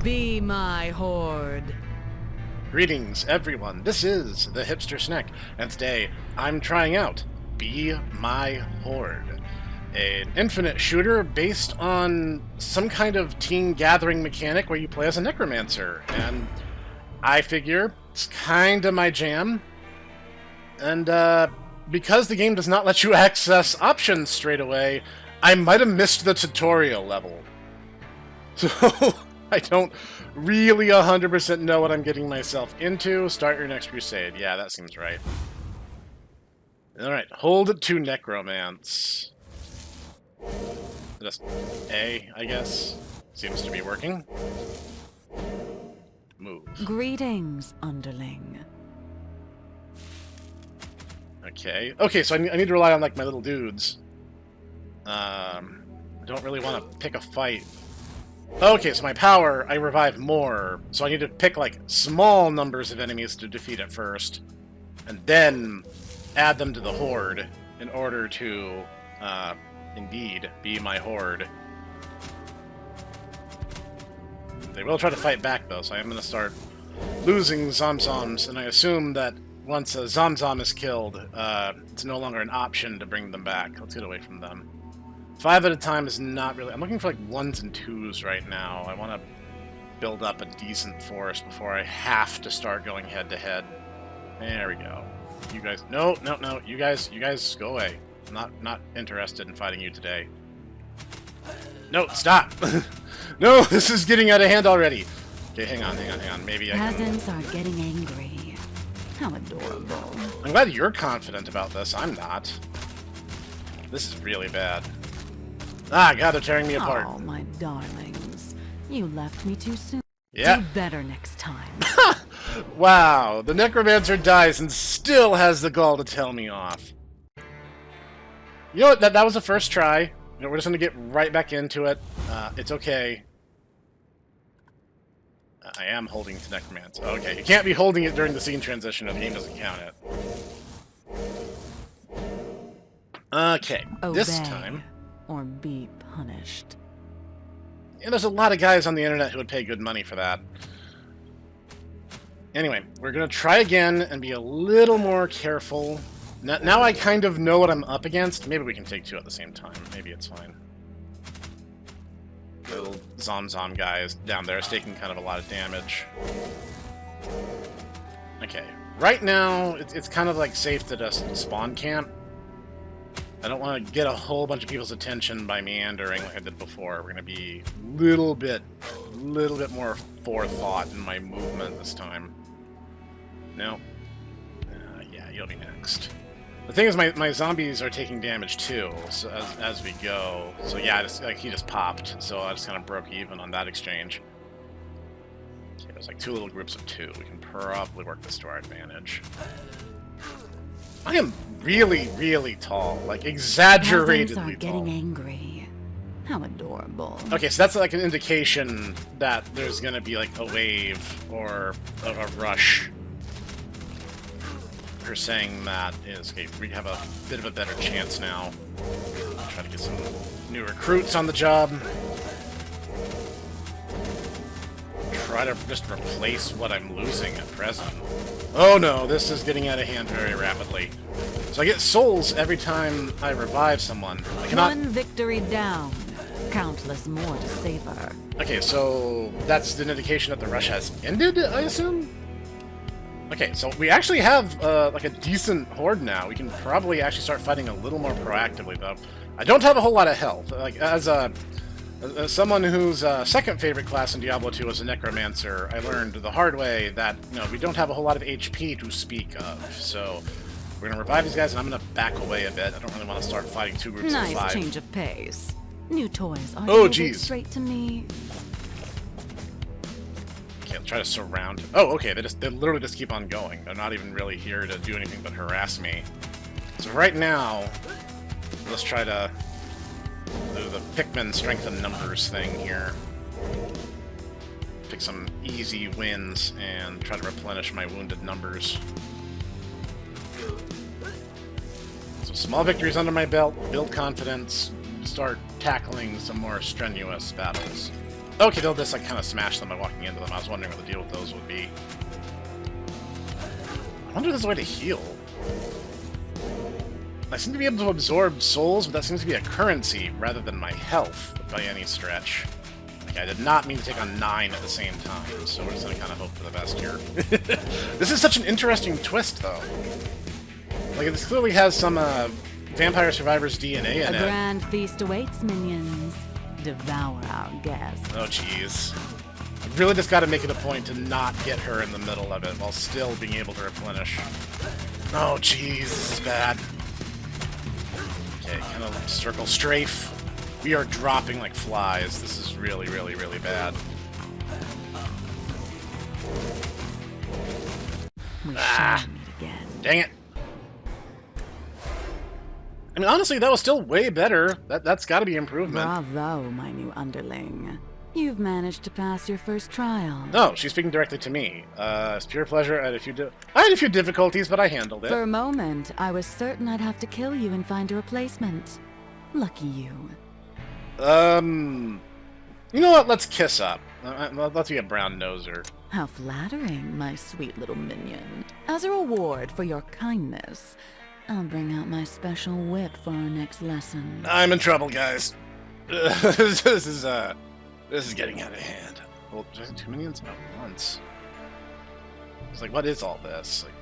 Be my horde. Greetings, everyone. This is the Hipster Snek, and today I'm trying out Be My Horde, an infinite shooter based on some kind of team gathering mechanic where you play as a necromancer, and I figure it's kinda my jam. And because the game does not let you access options straight away, I might have missed the tutorial level. So I don't really 100% know what I'm getting myself into. Start your next crusade. Yeah, that seems right. Alright, hold to necromance. Just A, I guess. Seems to be working. Move. Greetings, underling. Okay. Okay, so I need to rely on, like, my little dudes. I don't really want to pick a fight. Okay, so my power, I revive more, so I need to pick, like, small numbers of enemies to defeat at first, and then add them to the horde in order to, indeed, be my horde. They will try to fight back, though, so I am going to start losing Zomzoms, and I assume that once a Zomzom is killed, it's no longer an option to bring them back. Let's get away from them. 5 at a time is not really... I'm looking for, like, 1s and 2s right now. I want to build up a decent force before I have to start going head-to-head. There we go. You guys... No, no, no. You guys go away. I'm not interested in fighting you today. No, stop! No, this is getting out of hand already. Okay, hang on. Maybe I can... Peasants are getting angry. How adorable. I'm glad you're confident about this. I'm not. This is really bad. Ah, God, they're tearing me apart. Oh, my darlings. You left me too soon. Yeah. Do better next time. Wow, the necromancer dies and still has the gall to tell me off. You know what? That was the first try. You know, we're just going to get right back into it. It's okay. I am holding to necromancer. Okay, you can't be holding it during the scene transition or the game doesn't count it. Okay, Obey, this time... or be punished. Yeah, there's a lot of guys on the internet who would pay good money for that. Anyway, we're going to try again and be a little more careful. Now I kind of know what I'm up against. Maybe we can take 2 at the same time. Maybe it's fine. The little Zomzom guy is down there is taking kind of a lot of damage. Okay, right now it's kind of like safe to just spawn camp. I don't want to get a whole bunch of people's attention by meandering like I did before. We're going to be a little bit more forethought in my movement this time. No. Yeah, you'll be next. The thing is, my zombies are taking damage too, so as we go. So yeah, he just popped, so I just kind of broke even on that exchange. Okay, there's like 2 little groups of 2. We can probably work this to our advantage. I am really, really tall, like exaggeratedly tall. Peasants are getting angry. How adorable. Okay, so that's like an indication that there's gonna be like a wave or a rush. Her saying that is okay. We have a bit of a better chance now. Try to get some new recruits on the job. Try to just replace what I'm losing at present. Oh no, this is getting out of hand very rapidly. So I get souls every time I revive someone. I cannot... One victory down. Countless more to savor. Okay, so that's an indication that the rush has ended, I assume? Okay, so we actually have like a decent horde now. We can probably actually start fighting a little more proactively, though. I don't have a whole lot of health. Like, as someone whose second favorite class in Diablo 2 was a Necromancer, I learned the hard way that, you know, we don't have a whole lot of HP to speak of. So we're going to revive these guys, and I'm going to back away a bit. I don't really want to start fighting 2 groups of 5. Nice change of pace. New toys are delivered straight to me. Okay, I'll try to surround. Oh, okay, they literally just keep on going. They're not even really here to do anything but harass me. So right now, let's try to do the Pikmin strength in numbers thing here. Pick some easy wins and try to replenish my wounded numbers. So small victories under my belt, build confidence, start tackling some more strenuous battles. Okay, they'll just like kind of smash them by walking into them. I was wondering what the deal with those would be. I wonder if there's a way to heal. I seem to be able to absorb souls, but that seems to be a currency rather than my health by any stretch. Like, I did not mean to take on 9 at the same time, so we're just gonna kind of hope for the best here. This is such an interesting twist, though. Like, this clearly has some Vampire Survivors DNA in A it. grand feast awaits, minions. Devour our guests. Oh, jeez. I really just gotta make it a point to not get her in the middle of it while still being able to replenish. Oh, jeez, this is bad. Okay, kind of circle strafe. We are dropping like flies. This is really, really, really bad. We shall meet again. Dang it. I mean, honestly, that was still way better. That's got to be improvement. Bravo, my new underling. You've managed to pass your first trial. No, she's speaking directly to me. It's pure pleasure. I had a few difficulties, but I handled it. For a moment, I was certain I'd have to kill you and find a replacement. Lucky you. You know what? Let's kiss up. Let's be a brown noser. How flattering, my sweet little minion. As a reward for your kindness, I'll bring out my special whip for our next lesson. I'm in trouble, guys. This is getting out of hand. Well, just 2 minions at once. It's like, what is all this? Like,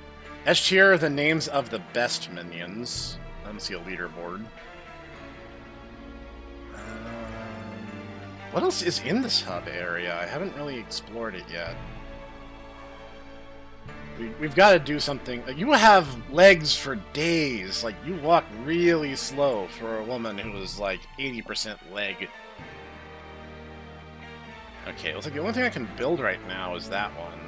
etched here are the names of the best minions. I don't see a leaderboard. What else is in this hub area? I haven't really explored it yet. We've got to do something. You have legs for days. Like, you walk really slow for a woman who is like 80% leg. Okay, looks like the only thing I can build right now is that one.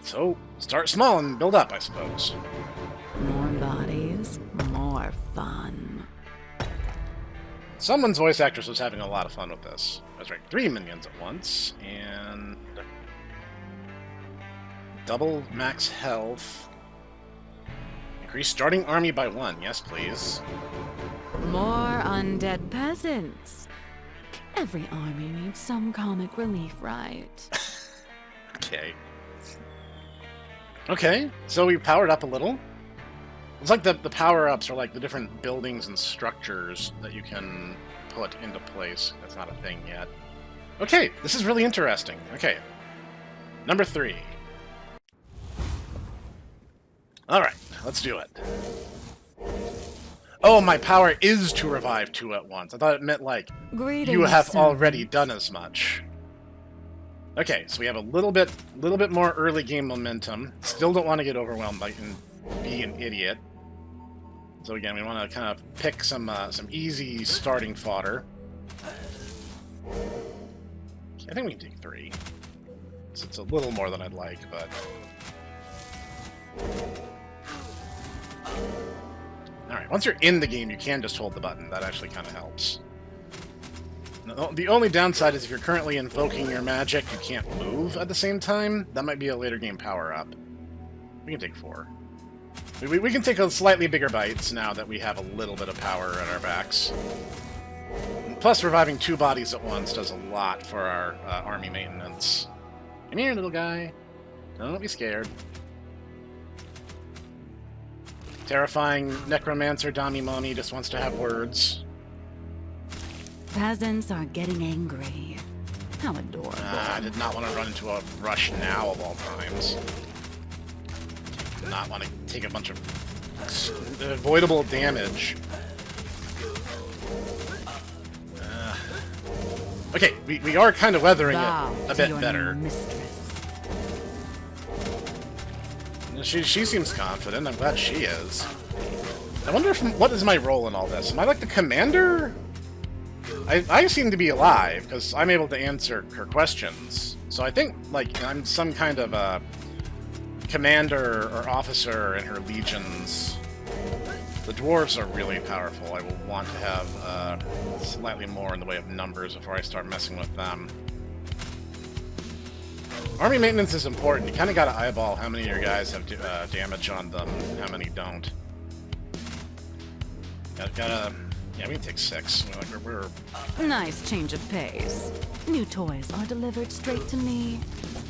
So, start small and build up, I suppose. More bodies, more fun. Someone's voice actress was having a lot of fun with this. That's right, 3 minions at once, and double max health. Increase starting army by 1, yes please. More undead peasants. Every army needs some comic relief, right? Okay. Okay, so we powered up a little. It's like the power-ups are like the different buildings and structures that you can put into place. That's not a thing yet. Okay, this is really interesting. Okay. Number 3. Alright, let's do it. Oh, my power is to revive 2 at once. I thought it meant, like, Greetings, you have servant. already done as much. Okay, so we have a little bit more early game momentum. Still don't want to get overwhelmed and be an idiot. So again, we want to kind of pick some easy starting fodder. I think we can take 3. It's a little more than I'd like, but... Alright, once you're in the game, you can just hold the button. That actually kind of helps. The only downside is if you're currently invoking your magic, you can't move at the same time. That might be a later game power-up. We can take 4. We can take a slightly bigger bites now that we have a little bit of power at our backs. And plus, reviving 2 bodies at once does a lot for our army maintenance. Come here, little guy. Don't be scared. Terrifying necromancer Damimoni just wants to have words. Peasants are getting angry. How adorable. I did not want to run into a rush now of all times. Did not want to take a bunch of avoidable damage. Okay, we are kind of weathering Bow it a to bit your better. mistress. She seems confident. I'm glad she is. I wonder what is my role in all this? Am I like the commander? I seem to be alive, because I'm able to answer her questions. So I think, like, I'm some kind of a commander or officer in her legions. The dwarves are really powerful. I will want to have slightly more in the way of numbers before I start messing with them. Army maintenance is important. You kind of got to eyeball how many of your guys have damage on them and how many don't. Yeah, we can take 6. We're... Nice change of pace. New toys are delivered straight to me.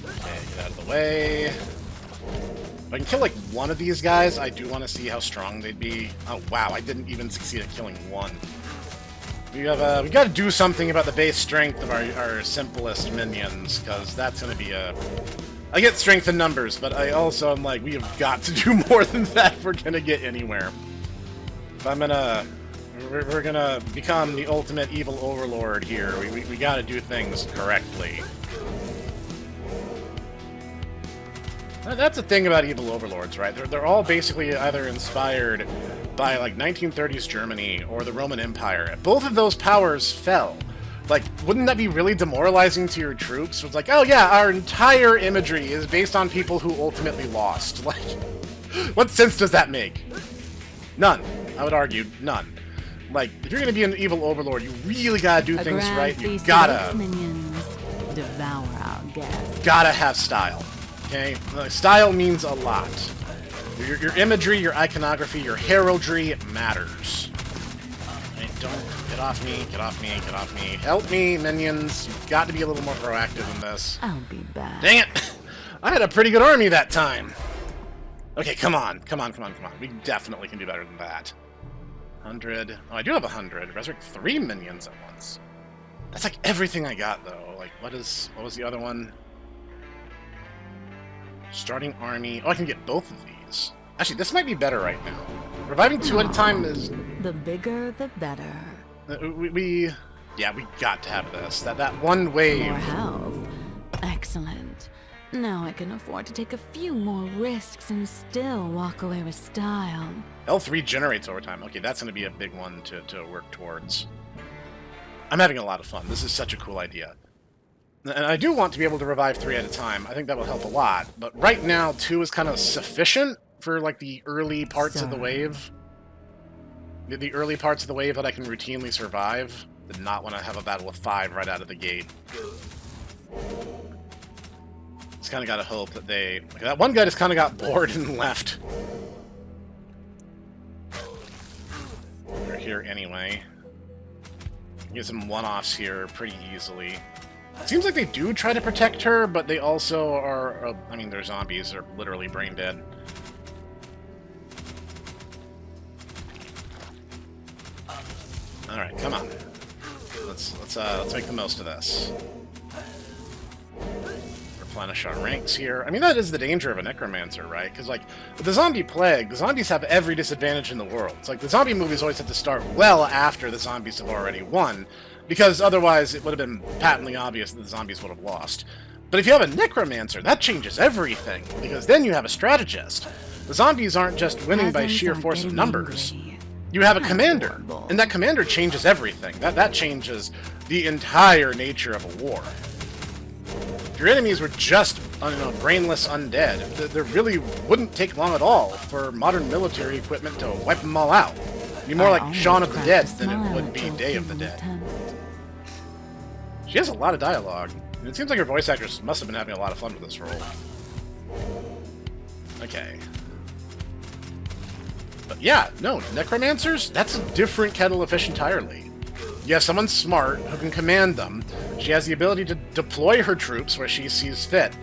Okay, get out of the way. If I can kill, like, one of these guys, I do want to see how strong they'd be. Oh, wow, I didn't even succeed at killing one. We got to do something about the base strength of our simplest minions, because that's going to be a... I get strength in numbers, but I also am like, we have got to do more than that if we're going to get anywhere. If I'm going to... We're going to become the ultimate evil overlord here. We got to do things correctly. That's the thing about evil overlords, right? They're all basically either inspired by, like, 1930s Germany or the Roman Empire. Both of those powers fell. Like, wouldn't that be really demoralizing to your troops? It's like, oh yeah, our entire imagery is based on people who ultimately lost. Like, what sense does that make? None. I would argue, none. Like, if you're gonna be an evil overlord, you really gotta do things right. You gotta... Minions devour our guests. Gotta have style. Okay? Style means a lot. Your imagery, your iconography, your heraldry, it matters. Okay, don't... Get off me, get off me, get off me. Help me, minions. You've got to be a little more proactive in this. I'll be back. Dang it! I had a pretty good army that time. Okay, come on. Come on, come on, come on. We definitely can do better than that. 100. Oh, I do have 100. Resurrect 3 minions at once. That's like everything I got, though. Like, what was the other one? Starting army. Oh, I can get both of these. Actually, this might be better right now. Reviving 2 at a time is... The bigger, the better. Yeah, we got to have this. That one wave. More health. Excellent. Now I can afford to take a few more risks and still walk away with style. Health regenerates over time. Okay, that's going to be a big one to work towards. I'm having a lot of fun. This is such a cool idea. And I do want to be able to revive 3 at a time. I think that will help a lot. But right now, 2 is kind of sufficient for, like, the early parts of the wave. The early parts of the wave that I can routinely survive. Did not want to have a battle with 5 right out of the gate. Just kind of got to hope that they... Like, that one guy just kind of got bored and left. They're here anyway. Get some one-offs here pretty easily. It seems like they do try to protect her, but they also are... I mean, their zombies are literally brain dead. Alright, come on. Let's make the most of this. Replenish our ranks here. I mean, that is the danger of a necromancer, right? Because, like, with the zombie plague, the zombies have every disadvantage in the world. It's like the zombie movies always have to start well after the zombies have already won, because otherwise it would have been patently obvious that the zombies would have lost. But if you have a necromancer, that changes everything, because then you have a strategist. The zombies aren't just winning by sheer force of numbers. You have a commander, and that commander changes everything. That changes the entire nature of a war. If your enemies were just, brainless undead, there really wouldn't take long at all for modern military equipment to wipe them all out. It'd be more like Shaun of the Dead than it would be Day of the Dead. She has a lot of dialogue, and it seems like her voice actors must have been having a lot of fun with this role. Okay. But yeah, no, necromancers, that's a different kettle of fish entirely. You have someone smart who can command them. She has the ability to deploy her troops where she sees fit.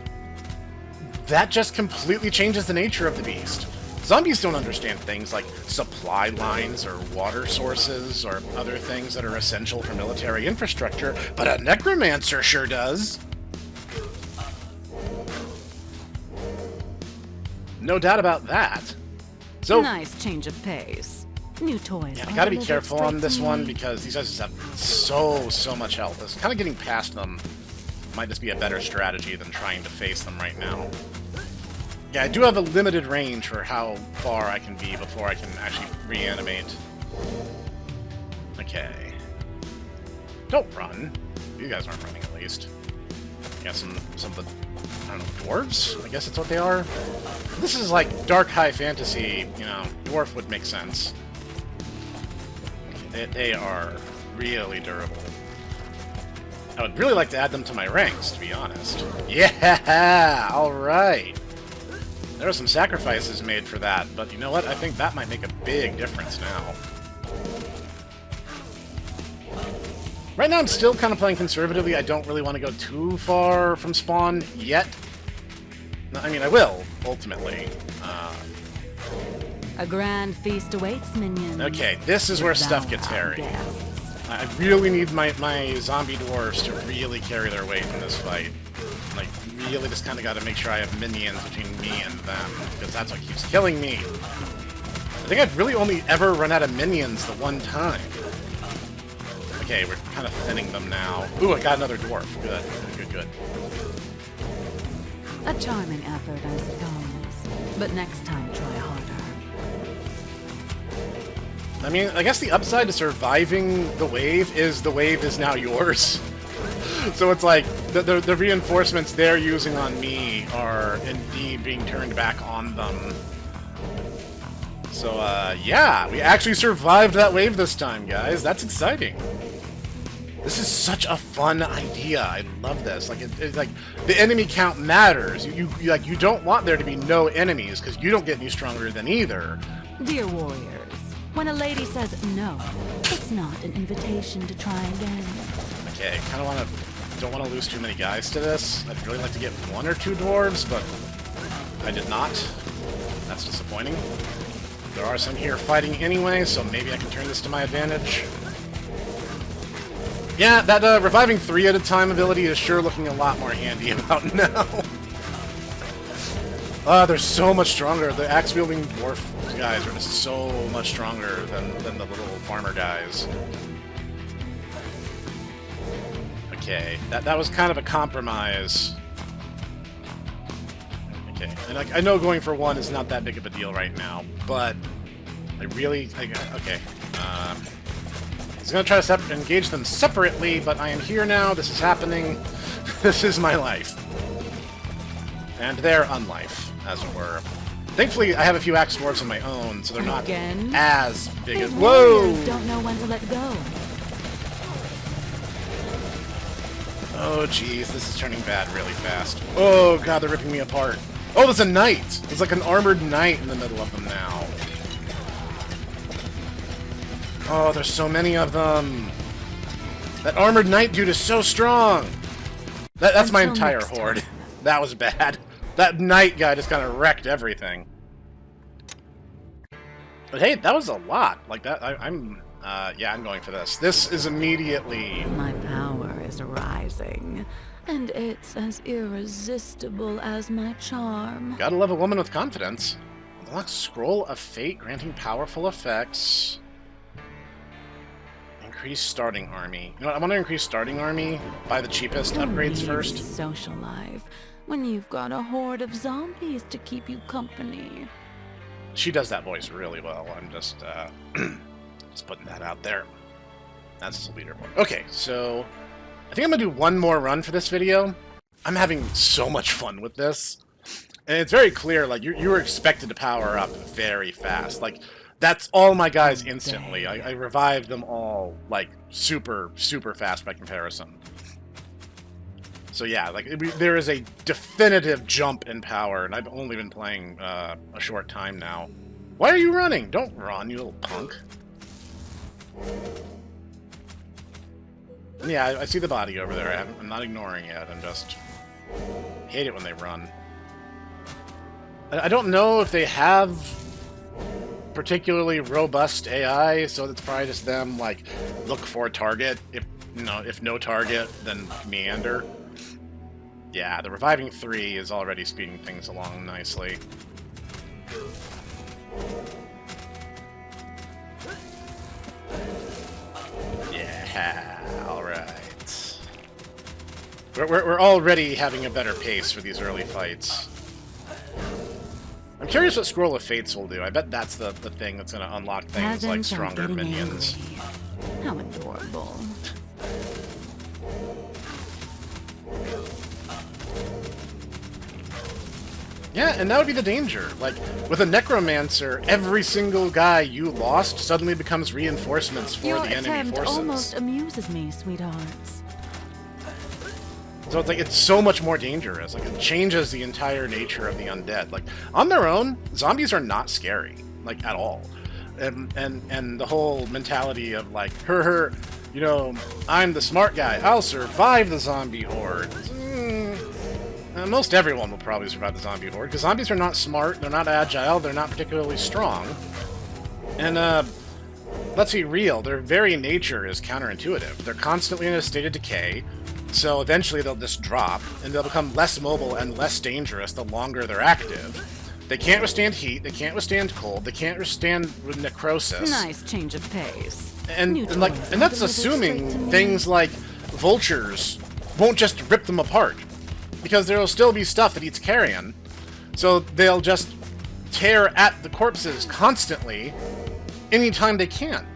That just completely changes the nature of the beast. Zombies don't understand things like supply lines or water sources or other things that are essential for military infrastructure, but a necromancer sure does. No doubt about that. So, nice change of pace. New toys. Yeah, I gotta be careful on this one because these guys just have so much health. This kind of getting past them might just be a better strategy than trying to face them right now. Yeah, I do have a limited range for how far I can be before I can actually reanimate. Okay. Don't run. You guys aren't running, at least. Yeah, some of the, I don't know, dwarves? I guess that's what they are. This is like dark high fantasy, dwarf would make sense. They are really durable. I would really like to add them to my ranks, to be honest. Yeah! Alright! There were some sacrifices made for that, but you know what? I think that might make a big difference now. Right now I'm still kind of playing conservatively. I don't really want to go too far from spawn yet. I mean, I will, ultimately. A grand feast awaits, minions. Okay, this is where stuff gets hairy. I really need my zombie dwarves to really carry their weight in this fight. Like, really just kind of got to make sure I have minions between me and them, because that's what keeps killing me. I think I've really only ever run out of minions the one time. Okay, we're kind of thinning them now. Ooh, I got another dwarf. Good, good, good. A charming effort, I suppose. But next time, try harder. I mean, I guess the upside to surviving the wave is now yours. So it's like, the reinforcements they're using on me are indeed being turned back on them. So, yeah, we actually survived that wave this time, guys. That's exciting. This is such a fun idea. I love this. Like, it's like the enemy count matters. You don't want there to be no enemies because you don't get any stronger than either. Dear warriors, when a lady says no, it's not an invitation to try again. Okay, don't want to lose too many guys to this. I'd really like to get 1 or 2 dwarves, but I did not. That's disappointing. There are some here fighting anyway, so maybe I can turn this to my advantage. Yeah, that reviving 3 at a time ability is sure looking a lot more handy about now. They're so much stronger. The axe-wielding dwarf guys are just so much stronger than the little farmer guys. Okay, that was kind of a compromise. Okay, and I know going for 1 is not that big of a deal right now, but okay. I was going to try to engage them separately, but I am here now. This is happening. This is my life. And their unlife, as it were. Thankfully, I have a few axe dwarves of my own, so they're not as big as... Whoa! Don't know when to let go. Oh, jeez, this is turning bad really fast. Oh, God, they're ripping me apart. Oh, there's a knight! There's like an armored knight in the middle of them now. Oh, there's so many of them. That armored knight dude is so strong. That's my entire horde. That was bad. That knight guy just kind of wrecked everything. But hey, that was a lot. Like that, yeah, I'm going for this. This is immediately... My power is rising, and it's as irresistible as my charm. Gotta love a woman with confidence. Unlock Scroll of Fate, granting powerful effects. Increase starting army. You know what, I want to increase starting army. Buy the cheapest upgrades first. Social life, when you've got a horde of zombies to keep you company. She does that voice really well. I'm just, just putting that out there. That's the leaderboard. Okay, so I think I'm gonna do one more run for this video. I'm having so much fun with this, and it's very clear. Like you were expected to power up very fast. Like that's all my guys instantly. I revived them all like super fast by comparison. So yeah, like there is a definitive jump in power, and I've only been playing a short time now. Why are you running? Don't run, you little punk. Yeah, I see the body over there. I'm not ignoring it. I'm just hate it when they run. I don't know if they have particularly robust AI, so it's probably just them like look for a target. If no target, then meander. Yeah, the reviving 3 is already speeding things along nicely. Yeah, alright. We're already having a better pace for these early fights. I'm curious what Scroll of Fates will do. I bet that's the thing that's going to unlock things like stronger minions. Angry. How adorable. Yeah, and that would be the danger. Like, with a Necromancer, every single guy you lost suddenly becomes reinforcements for the enemy forces. Your almost amuses me, sweethearts. So it's like, it's so much more dangerous. Like, it changes the entire nature of the undead. Like, on their own, zombies are not scary. Like, at all. And the whole mentality of, like, you know, I'm the smart guy. I'll survive the zombie horde. Most everyone will probably survive the zombie horde, because zombies are not smart, they're not agile, they're not particularly strong. And, let's be real, their very nature is counterintuitive. They're constantly in a state of decay, so eventually they'll just drop, and they'll become less mobile and less dangerous the longer they're active. They can't withstand heat, they can't withstand cold, they can't withstand necrosis. Nice change of pace. And that's assuming things like vultures won't just rip them apart. Because there will still be stuff that eats carrion. So they'll just tear at the corpses constantly anytime they can.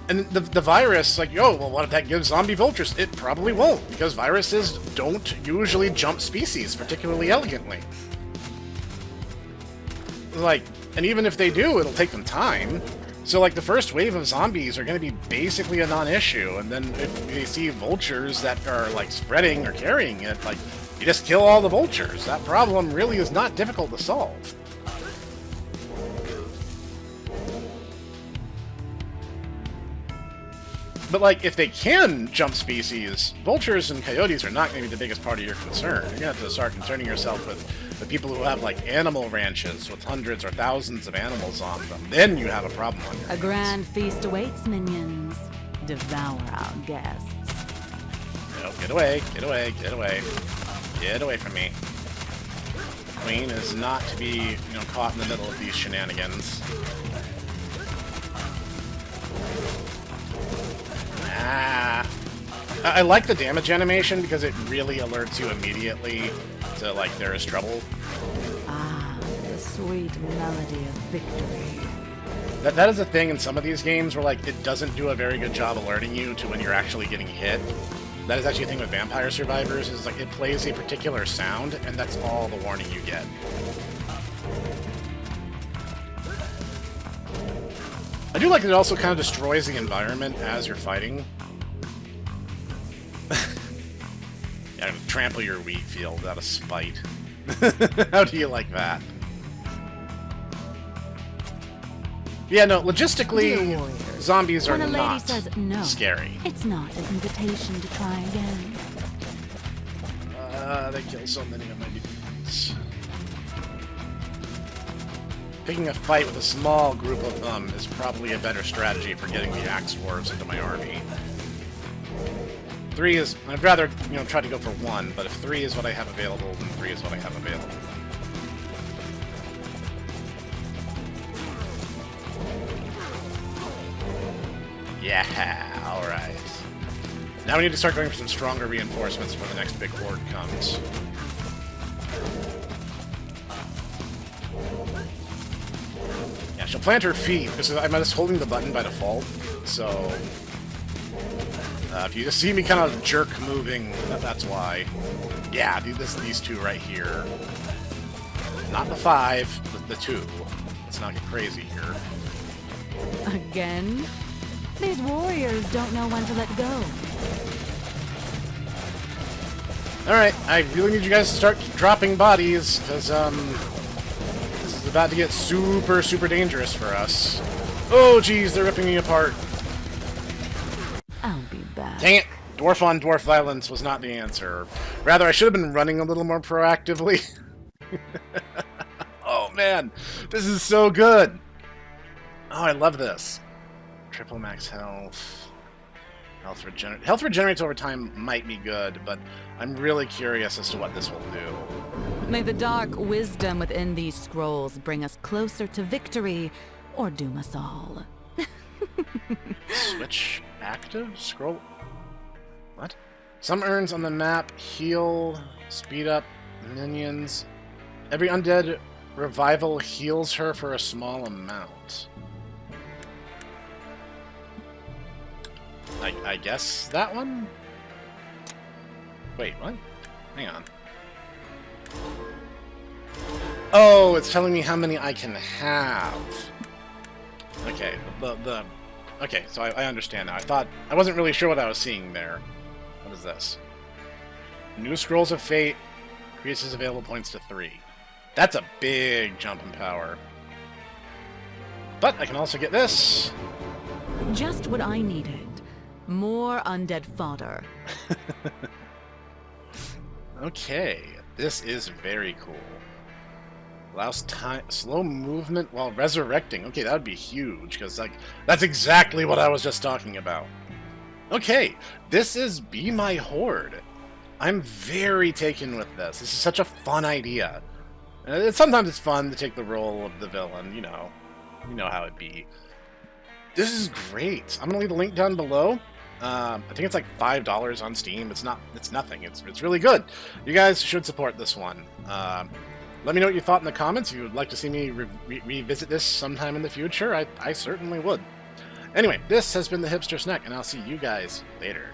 And the virus, like, oh, well, what if that gives zombie vultures? It probably won't, because viruses don't usually jump species particularly elegantly. Like, and even if they do, it'll take them time. So, like, the first wave of zombies are going to be basically a non-issue, and then if they see vultures that are, like, spreading or carrying it, like, you just kill all the vultures. That problem really is not difficult to solve. But, like, if they can jump species, vultures and coyotes are not going to be the biggest part of your concern. You're going to have to start concerning yourself with the people who have, like, animal ranches with hundreds or thousands of animals on them. Then you have a problem on your hands. A grand feast awaits, minions. Devour our guests. No, get away, get away, get away. Get away from me. Queen is not to be, caught in the middle of these shenanigans. I like the damage animation because it really alerts you immediately to, like, there is trouble. Ah, the sweet melody of victory. That is a thing in some of these games where, like, it doesn't do a very good job alerting you to when you're actually getting hit. That is actually a thing with Vampire Survivors, is, like, it plays a particular sound, and that's all the warning you get. I do like that it also kind of destroys the environment as you're fighting. Yeah, trample your wheat field out of spite. How do you like that? Yeah, no, logistically, zombies are when a lady not says no, scary. It's not an invitation to try again. They kill so many of my dudes. Picking a fight with a small group of them is probably a better strategy for getting the axe dwarves into my army. 3 is... I'd rather, try to go for 1, but if 3 is what I have available, then 3 is what I have available. Yeah, alright. Now we need to start going for some stronger reinforcements when the next big horde comes. Yeah, she'll plant her feet, because I'm just holding the button by default, so... if you just see me kind of jerk moving, that's why. Yeah, these 2 right here. Not the 5, but the 2. Let's not get crazy here. Again? These warriors don't know when to let go. Alright, I really need you guys to start dropping bodies, because, this is about to get super, super dangerous for us. Oh, geez, they're ripping me apart. I'll be back. Dang it! Dwarf on dwarf violence was not the answer. Rather, I should have been running a little more proactively. Oh, man. This is so good. Oh, I love this. Triple max health. Health regenerates over time might be good, but I'm really curious as to what this will do. May the dark wisdom within these scrolls bring us closer to victory, or doom us all. Switch active? Scroll... What? Some urns on the map heal, speed up minions. Every undead revival heals her for a small amount. I guess that one? Wait, what? Hang on. Oh, it's telling me how many I can have. Okay, okay, so I understand now. I wasn't really sure what I was seeing there. What is this? New Scrolls of Fate increases available points to 3. That's a big jump in power. But I can also get this. Just what I needed. More undead fodder. Okay, this is very cool. Allows time, slow movement while resurrecting. Okay, that would be huge, because like that's exactly what I was just talking about. Okay, this is Be My Horde. I'm very taken with this. This is such a fun idea. Sometimes it's fun to take the role of the villain, you know how it be. This is great. I'm gonna leave the link down below. I think it's like $5 on Steam. It's nothing. It's really good. You guys should support this one. Let me know what you thought in the comments. If you would like to see me revisit this sometime in the future, I certainly would. Anyway, this has been the Hipster Snek, and I'll see you guys later.